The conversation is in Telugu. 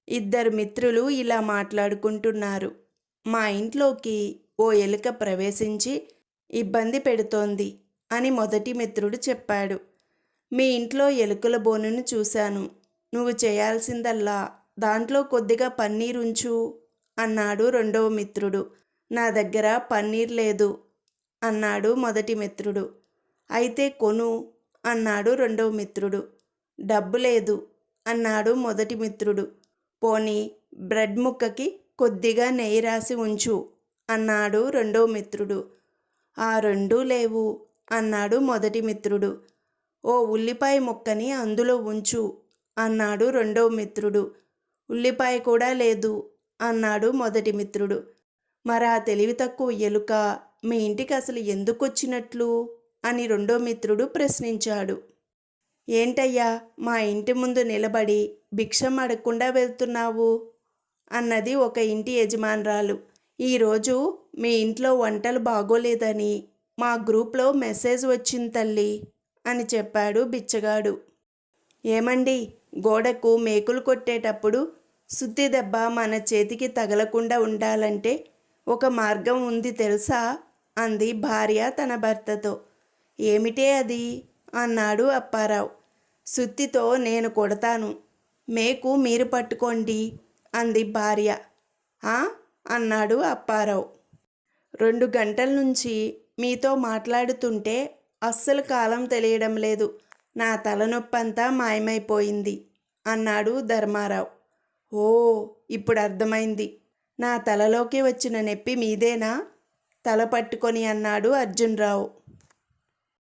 ఇద్దరు మిత్రులు ఇలా మాట్లాడుకుంటున్నారు. మా ఇంట్లోకి ఓ ఎలుక ప్రవేశించి ఇబ్బంది పెడుతోంది అని మొదటి మిత్రుడు చెప్పాడు. మీ ఇంట్లో ఎలుకల బోనును చూశాను. నువ్వు చేయాల్సిందల్లా దాంట్లో కొద్దిగా పన్నీర్ ఉంచు అన్నాడు రెండవ మిత్రుడు. నా దగ్గర పన్నీర్ లేదు అన్నాడు మొదటి మిత్రుడు. అయితే కొను అన్నాడు రెండవ మిత్రుడు. డబ్బు లేదు అన్నాడు మొదటి మిత్రుడు. పోనీ బ్రెడ్ ముక్కకి కొద్దిగా నెయ్యి రాసి ఉంచు అన్నాడు రెండవ మిత్రుడు. ఆ రెండూ లేవు అన్నాడు మొదటి మిత్రుడు. ఓ ఉల్లిపాయ ముక్కని అందులో ఉంచు అన్నాడు రెండవ మిత్రుడు. ఉల్లిపాయ కూడా లేదు అన్నాడు మొదటి మిత్రుడు. మరా తెలివి తక్కువ ఎలుక మీ ఇంటికి అసలు ఎందుకొచ్చినట్లు అని రెండో మిత్రుడు ప్రశ్నించాడు. ఏంటయ్యా మా ఇంటి ముందు నిలబడి భిక్షం అడగకుండా వెళ్తున్నావు అన్నది ఒక ఇంటి యజమానురాలు. ఈరోజు మీ ఇంట్లో వంటలు బాగోలేదని మా గ్రూప్లో మెసేజ్ వచ్చింది తల్లి అని చెప్పాడు బిచ్చగాడు. ఏమండి, గోడకు మేకులు కొట్టేటప్పుడు సుత్తి దెబ్బ మన చేతికి తగలకుండా ఉండాలంటే ఒక మార్గం ఉంది తెలుసా అంది భార్య తన భర్తతో. ఏమిటే అది అన్నాడు అప్పారావు. సుత్తితో నేను కొడతాను, మేకు మీరు పట్టుకోండి అంది భార్య. ఆ అన్నాడు అప్పారావు. 2 గంటల నుంచి మీతో మాట్లాడుతుంటే అస్సలు కాలం తెలియడం లేదు. నా తలనొప్పంతా మాయమైపోయింది అన్నాడు ధర్మారావు. ఓ, ఇప్పుడు అర్థమైంది. నా తలలోకి వచ్చిన నొప్పి మీదేనా తల పట్టుకొని అన్నాడు అర్జున్రావు.